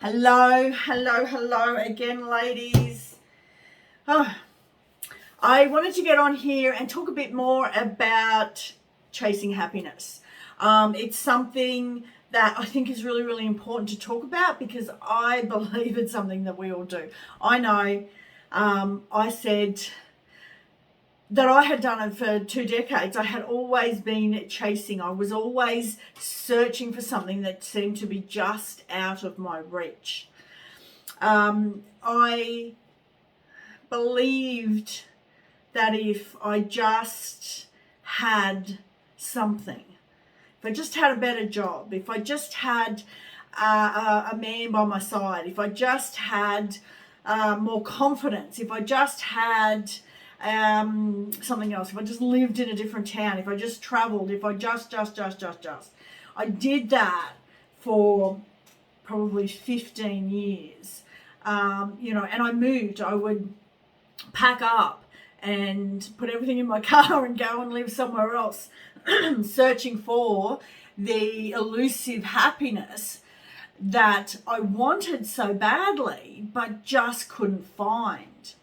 Hello again, ladies. I wanted to get on here and talk a bit more about chasing happiness. It's something that I think is really important to talk about because I believe it's something that we all do. I know I said that I had done it for 2 decades. I had always been chasing. I was always searching for something that seemed to be just out of my reach. I believed that if I just had something, if I just had a better job, if I just had a man by my side, if I just had more confidence, if I just had something else, if I just lived in a different town, if I just traveled, if I just. I did that for probably 15 years, and I moved. I would pack up and put everything in my car and go and live somewhere else, searching for the elusive happiness that I wanted so badly, but just couldn't find.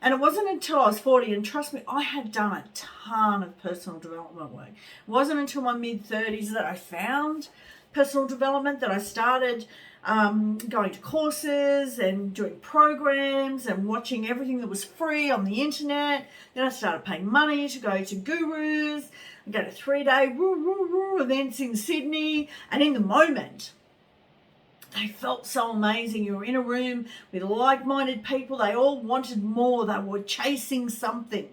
And it wasn't until I was 40, and trust me, I had done a ton of personal development work. It wasn't until my mid-30s that I found personal development, that I started going to courses and doing programs and watching everything that was free on the internet. Then I started paying money to go to gurus and go to 3-day events in Sydney. And in the moment, they felt so amazing. You were in a room with like-minded people. They all wanted more. They were chasing something.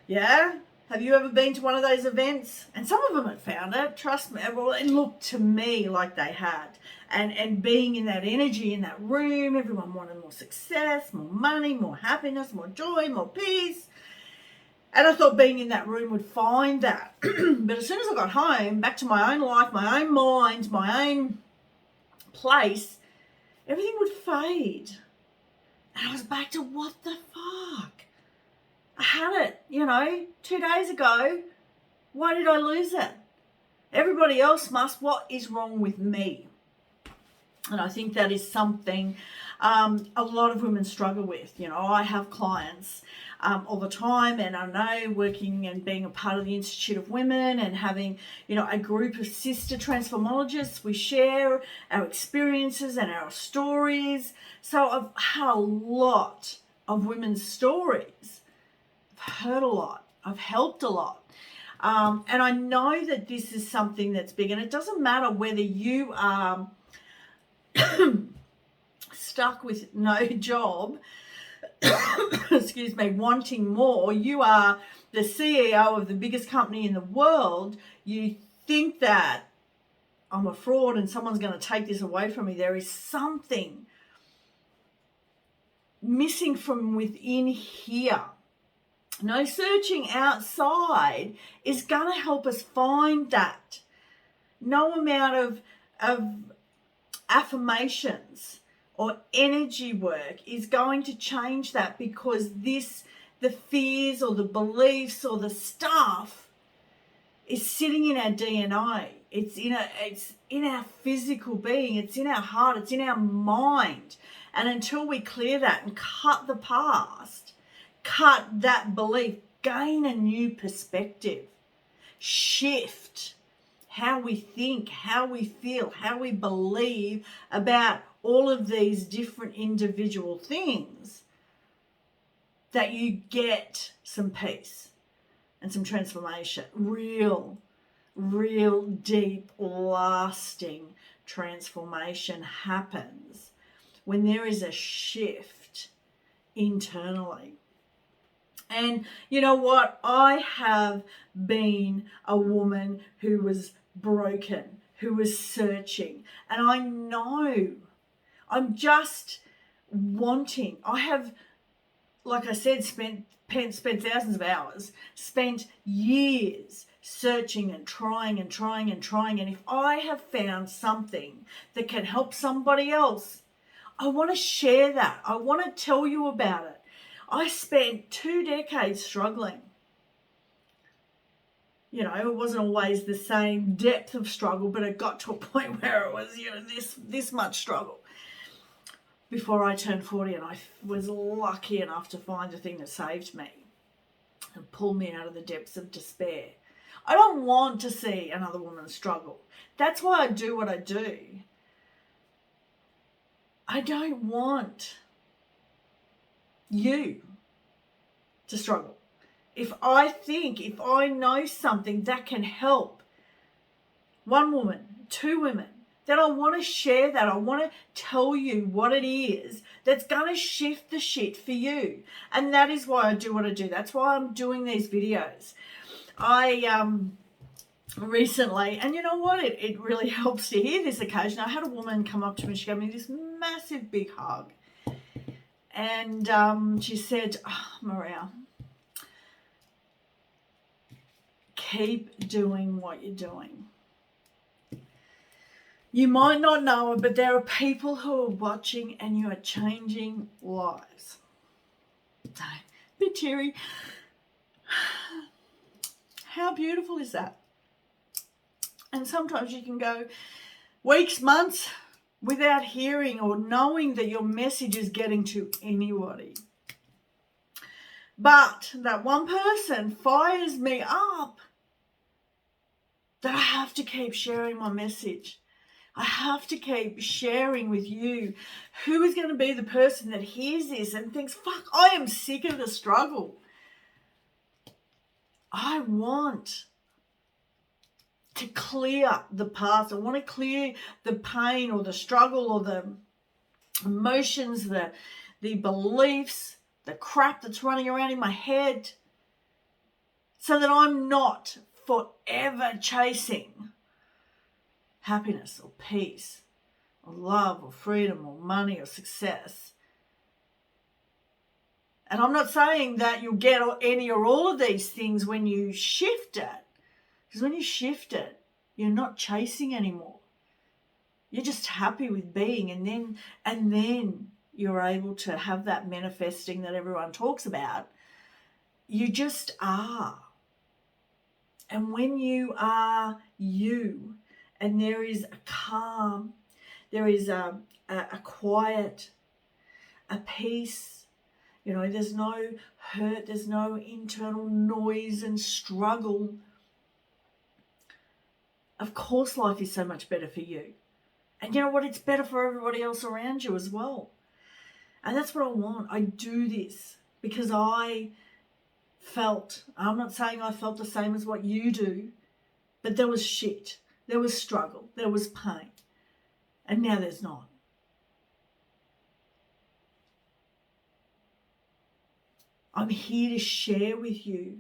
Yeah? Have you ever been to one of those events? And some of them had found it, trust me. Well, it looked to me like they had. And being in that energy, in that room, everyone wanted more success, more money, more happiness, more joy, more peace. And I thought being in that room would find that. But as soon as I got home, back to my own life, my own mind, my own place, everything would fade. And I was back to what the fuck? I had it, 2 days ago. Why did I lose it? Everybody else must. What is wrong with me? And I think that is something a lot of women struggle with. I have clients all the time, and I know working and being a part of the Institute of Women and having, a group of sister transformologists, we share our experiences and our stories. So I've had a lot of women's stories. I've heard a lot. I've helped a lot. And I know that this is something that's big, and it doesn't matter whether you are stuck with no job, excuse me, wanting more. You are the CEO of the biggest company in the world. You think that I'm a fraud and someone's going to take this away from me. There is something missing from within here. No searching outside is going to help us find that. No amount of affirmations or energy work is going to change that, because the fears or the beliefs or the stuff is sitting in our DNA. It's in our physical being. It's in our heart. It's in our mind. And until we clear that and cut the past, cut that belief, gain a new perspective, shift how we think, how we feel, how we believe about all of these different individual things, that you get some peace and some transformation. Real deep, lasting transformation happens when there is a shift internally. And you know what? I have been a woman who was broken, who was searching. And I know I'm just wanting. I have, like I said, spent thousands of hours, spent years searching and trying. And if I have found something that can help somebody else, I want to share that. I want to tell you about it. I spent 2 decades struggling. It wasn't always the same depth of struggle, but it got to a point where it was, this much struggle. before I turned 40, and I was lucky enough to find the thing that saved me and pulled me out of the depths of despair. I don't want to see another woman struggle. That's why I do what I do. I don't want you to struggle. If I know something that can help one woman, two women, then I want to share that. I want to tell you what it is that's going to shift the shit for you. And that is why I do what I do. That's why I'm doing these videos. I recently, and you know what, it really helps to hear this occasion. I had a woman come up to me. She gave me this massive big hug. And she said, Maria, keep doing what you're doing. You might not know it, but there are people who are watching and you are changing lives. So, a bit teary. How beautiful is that? And sometimes you can go weeks, months without hearing or knowing that your message is getting to anybody. But that one person fires me up that I have to keep sharing my message. I have to keep sharing with you who is going to be the person that hears this and thinks, fuck, I am sick of the struggle. I want to clear the past. I want to clear the pain or the struggle or the emotions, the beliefs, the crap that's running around in my head, so that I'm not forever chasing happiness or peace or love or freedom or money or success. And I'm not saying that you'll get any or all of these things when you shift it. Because when you shift it, you're not chasing anymore. You're just happy with being, and then you're able to have that manifesting that everyone talks about. You just are. And when you are you, and there is a calm, there is a quiet, a peace, there's no hurt, there's no internal noise and struggle. Of course life is so much better for you. And you know what? It's better for everybody else around you as well. And that's what I want. I do this because I'm not saying I felt the same as what you do, but there was shit. There was struggle. There was pain. And now there's not. I'm here to share with you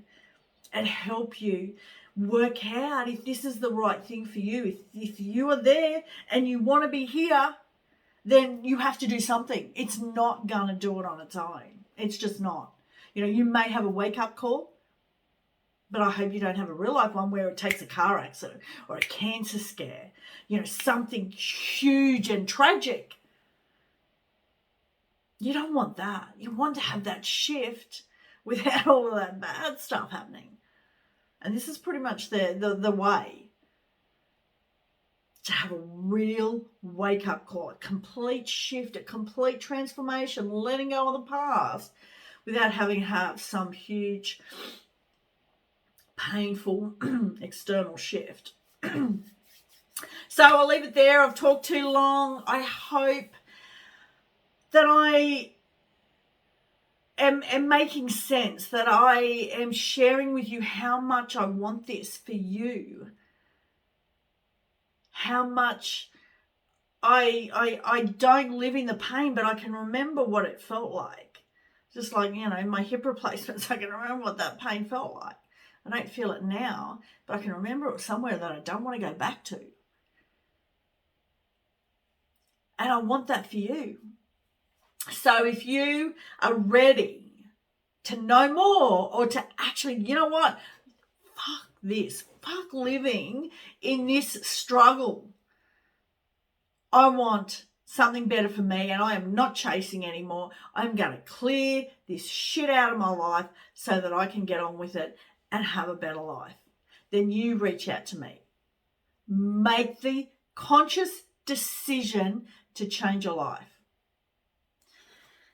and help you work out if this is the right thing for you. If you are there and you want to be here, then you have to do something. It's not going to do it on its own. It's just not. You may have a wake-up call, but I hope you don't have a real life one where it takes a car accident or a cancer scare, something huge and tragic. You don't want that. You want to have that shift without all of that bad stuff happening. And this is pretty much the way to have a real wake-up call, a complete shift, a complete transformation, letting go of the past without having to have some huge, painful external shift. So I'll leave it there. I've talked too long. I hope that I am making sense, that I am sharing with you how much I want this for you, how much I don't live in the pain, but I can remember what it felt like. Just like, my hip replacements, I can remember what that pain felt like. I don't feel it now, but I can remember it somewhere that I don't want to go back to. And I want that for you. So if you are ready to know more, or to actually, fuck this, fuck living in this struggle. I want something better for me, and I am not chasing anymore. I'm going to clear this shit out of my life so that I can get on with it and have a better life. Then you reach out to me. Make the conscious decision to change your life.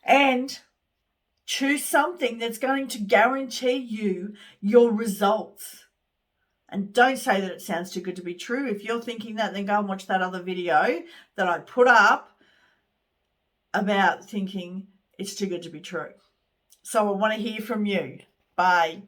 And choose something that's going to guarantee you your results. And don't say that it sounds too good to be true. If you're thinking that, then go and watch that other video that I put up about thinking it's too good to be true. So I want to hear from you. Bye.